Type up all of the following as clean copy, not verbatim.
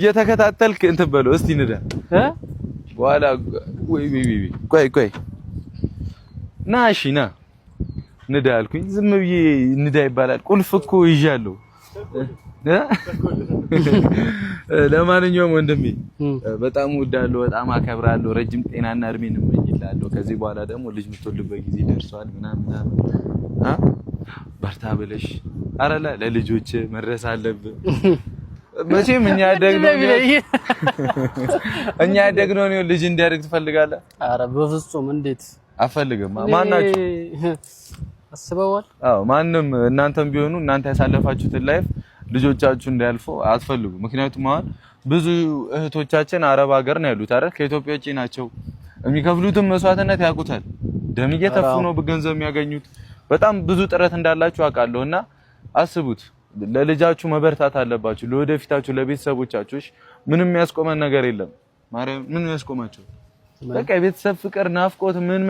እየተከታተልክ እንትን በለው እስቲ ንዳ በኋላ ወይ ቆይ ና እሺ ና ንዳ አልኩኝ ዝም ብዬ ንዳ ይባላል ቁልፍ እኮ ይዣለሁ ለማንኛውም ወንድሜ በጣም ወዳለሁ በጣም አከብራለሁ ረጅም ጤናና እድሜን እመኝልሃለሁ ከዚህ በኋላ ደግሞ ልጅ ምትወልድበት ጊዜ ደርሷል ምናምን በርታ ብለሽ አረላ ለልጆች መድረስ አለብህ መቼም እኛ ያደግነው ነው ልጅ እንዲያድግ ትፈልጋለህ አረ በፍጹም እንዴት አፈልግም ማናችሁ አስበዋል አዎ ማንንም እናንተም ቢሆኑ እናንተ ያሳለፋችሁትን ላይፍ ልጆቻችሁ እንዲያልፉ አትፈልጉ ምክንያቱም አሁን ብዙ እህቶቻችን አረብ ሀገር ነው ያሉት አይደል ከኢትዮጵያ ውጪ ናቸው የሚከፍሉትን መስዋዕትነት ያውቁታል ደም እየተፉ ነው በገንዘብ የሚያገኙት በጣም ብዙ ጥረት እንዳላችሁ አውቃለሁና አስቡት ለልጃችሁ መበርታት አለባችሁ ለወደፊታችሁ ለቤተሰቦቻችሁ ምንም ያስቆመን ነገር የለም ማርያም ምን ያስቆማችሁ በቃ የቤተሰብ ፍቅር ናፍቆት ምን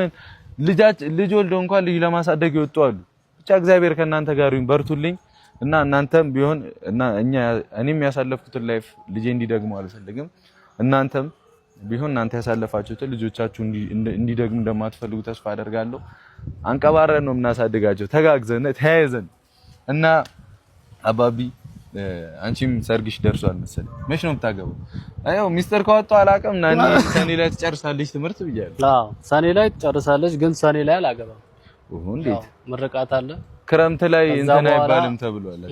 ልጅ ወልዶ እንኳን ልጅ ለማሳደግ ይወጣሉ ብቻ እግዚአብሔር ከእናንተ ጋር ይሁን በርቱልኝ እና እናንተም ቢሆን እና እኔም ያሳለፍኩትን ላይፍ ልጄ እንዲደግሙ አልፈልግም እናንተም ቢሆን እናንተ ያሳለፋችሁት ልጆቻችሁ እንዲደግሙ እንደማትፈልጉ ተስፋ አደርጋለሁ አንቀባረን ነው እናሳድጋቸው ተጋግዘን ተያይዘን እና አባቢ አንቺም ሰርግሽ ደርሷል መሰለኝ መች ነው የምታገባው አየው ሚስተር ካወጣው አላቀም ናኒ ሰኔ ላይ ትጨርሳለች ትምህርት ብያለሁ አዎ ሰኔ ላይ ትጨርሳለች ግን ሰኔ ላይ አላገባም እንዴት ምርቃት አለ ክረምት ላይ እንትን አይባልም ተብሏል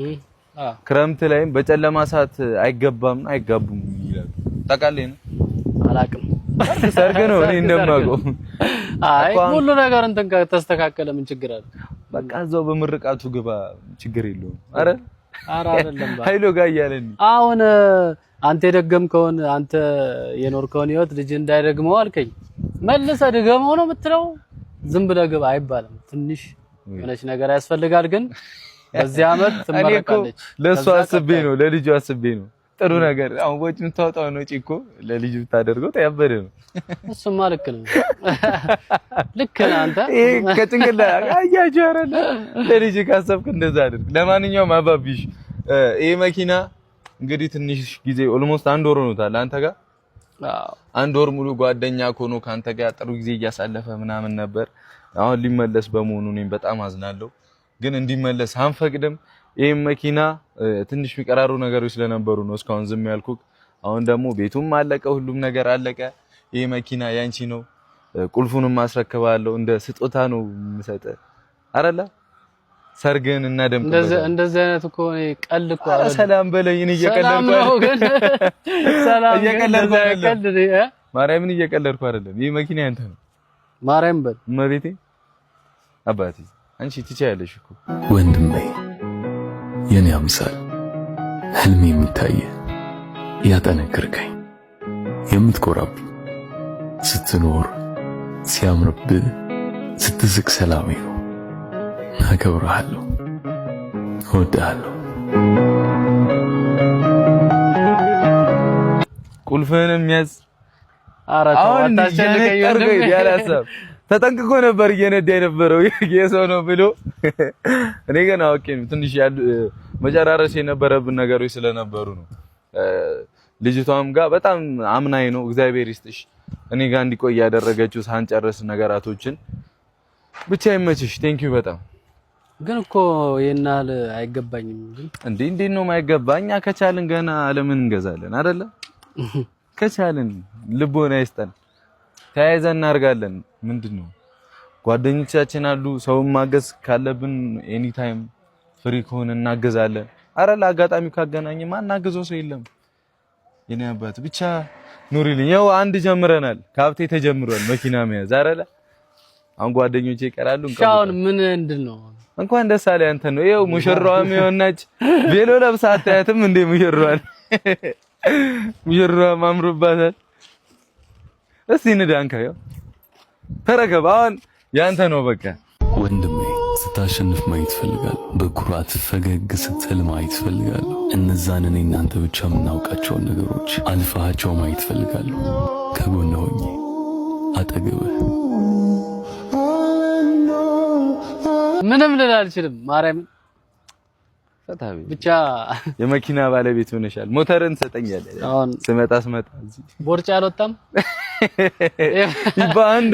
ክረምት ላይ በጨለማ ሰዓት አይገባም አይጋቡም ይላሉ ታውቃለህ ነው አላቅም ሰርግ ነው እኔ እንደማውቀው አይ ሁሉ ነገር እንትን ተስተካከለ ምን ችግር አለ በቃ እዛው በምርቃቱ ግባ ችግር የለውም አረ አይደለም ኃይሎ ጋር ያለኝ አሁን አንተ የደገምከውን አንተ የኖርከውን ህይወት ልጅ እንዳይደግመው አልከኝ መልሰ ደገመው ነው የምትለው ዝም ብለህ ግባ አይባልም ትንሽ የሆነች ነገር ያስፈልጋል ግን በዚህ አመት ትመረቃለች ለሷ አስቤ ነው ለልጁ አስቤ ነው ጥሩ ነገር አሁን ወጭ የምታወጣው ነው እኮ ለልጁ ብታደርገው ታያበደ ነው እሱማ ልክ ነው አንተ ከጭንቅላ አያጀረለ ለልጅ ካሰብክ እንደዛ አይደል ለማንኛውም አባቢሽ ይሄ መኪና እንግዲህ ትንሽ ጊዜ ኦልሞስት አንድ ወር ሆኖታል አንተ ጋር አንድ ወር ሙሉ ጓደኛ ኮኖ ካንተ ጋር ጥሩ ጊዜ እያሳለፈ ምናምን ነበር አሁን ሊመለስ በመሆኑ እኔም በጣም አዝናለሁ ግን እንዲመለስ አንፈቅድም ይሄ መኪና ትንሽ የሚቀራሩ ነገሮች ስለነበሩ ነው እስካሁን ዝም ያልኩት አሁን ደግሞ ቤቱም አለቀ ሁሉም ነገር አለቀ ይሄ መኪና ያንቺ ነው ቁልፉንም ማስረከባለሁ እንደ ስጦታ ነው የምሰጠ አረላ ሰርግን እና ደምቀ እንደዚህ አይነት እኮ ቀልድ እኮ አረ ሰላም በለኝ እኔ እየቀለድኩ አይደለም ማርያምን እየቀለድኩ አይደለም ይሄ መኪና ያንተ ነው ማርያም በል መቤቴ አባቴ አንቺ ትቻለሽ እኮ ወንድሜ የኔ አምሳል ህልሜ የሚታየ ያጠነክርከኝ የምትኮራብኝ ስትኖር ሲያምርብህ ስትስቅ ሰላም ይሁን አከብርሃለሁ እወድሃለሁ ቁልፍህንም ያዝ አራታው አታስጨንቀኝ ያላሰብ ተጠንቅቆ ነበር እየነዳ የነበረው የሰው ነው ብሎ እኔ ገና አውቄ ነው ትንሽ መጨራረስ የነበረብን ነገሮች ስለነበሩ ነው ልጅቷም ጋር በጣም አምናኝ ነው እግዚአብሔር ይስጥሽ እኔ ጋር እንዲቆይ ያደረገችው ሳንጨርስ ነገራቶችን ብቻ ይመችሽ ቴንኪው በጣም ግን እኮ የናል አይገባኝም እንዴ ነው ማይገባኛ ከቻልን ገና ዓለምን እንገዛለን አይደለ ከቻልን ልቦና ይስጠን ተያይዘን እናርጋለን ምንድነው ጓደኞቻችን አሉ ሰው ማገዝ ካለብን ኤኒ ታይም ፍሪ ከሆነ እናገዛለን አረላ አጋጣሚ ካገናኘ ማናገዘው ሰው የለም የኔ አባት ብቻ ኑሪልኝ ያው አንድ ጀምረናል ካብቴ ተጀምሯል መኪና መያዝ አረላ አሁን ጓደኞቼ ይቀራሉ እንኳን ምን እንድነው እንኳን ደስ አለ አንተ ነው ይኸው ሙሽራዋም የሆነች ቬሎ ለብሳ አታያትም እንዴ ሙሽራዋን ሙሽራዋ ማምሩባታል እስቲ ንዳንካ ያው ተረከብ አሁን ያንተ ነው በቃ ወንድሜ ስታሸንፍ ማየት ፈልጋለሁ በኩራት ፈገግ ስትል ማየት ፈልጋለሁ እነዛን እኔ እናንተ ብቻ የምናውቃቸውን ነገሮች አልፋቸው ማየት ፈልጋለሁ ከጎን ሆኜ አጠገብህ ምንም ልል አልችልም ማርያም ፈታቢ ብቻ የመኪና ባለቤት ሆነሻል። ሞተርን ትሰጠኛለህ አሁን ስመጣ እዚህ ቦርጭ አልወጣም። በአንድ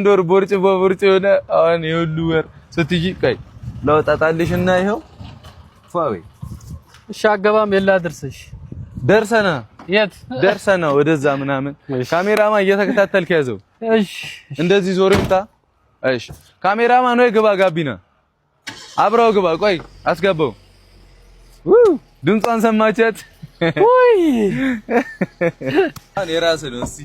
ወር ቦርጭ በቦርጭ ሆነ። አሁን የሁሉ ወር ስትጂ ቀይ ለወጣጣልሽና ይሄው ፏዌ እሺ አገባም የላ ድርሰሽ ደርሰና የት ደርሰና ወደዛ ምናምን ካሜራማን እየተከታተልክ ያዘው። እሺ እንደዚህ ዞርምታ። እሺ ካሜራማን ወይ ግባ፣ ጋቢና አብረው ግባ። ቆይ አስገባው። ድምጿን ሰማቻት ወይ አን የራስህ ነው። እስቲ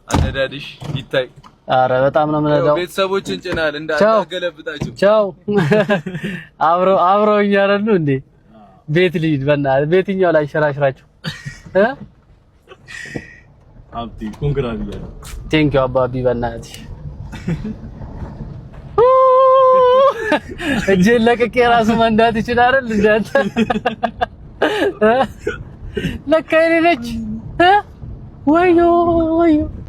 አነዳድሽ ይታይ። አረ በጣም ነው የምነዳው። ቤተሰቦችን ጭናል እንዳገለብጣቸው። ቻው አብረው እያረሉ እንዴ ቤት ልሂድ በእናትህ። ቤትኛው ላይ ሸራሽራቸው አብቲ ኮንግራ ብያለሁ። ቴንኪው አባቢ በእናትህ። እጄን ለቅቄ ራሱ መንዳት ይችላል እንዴ? ለካ የኔ ነች። ወዮ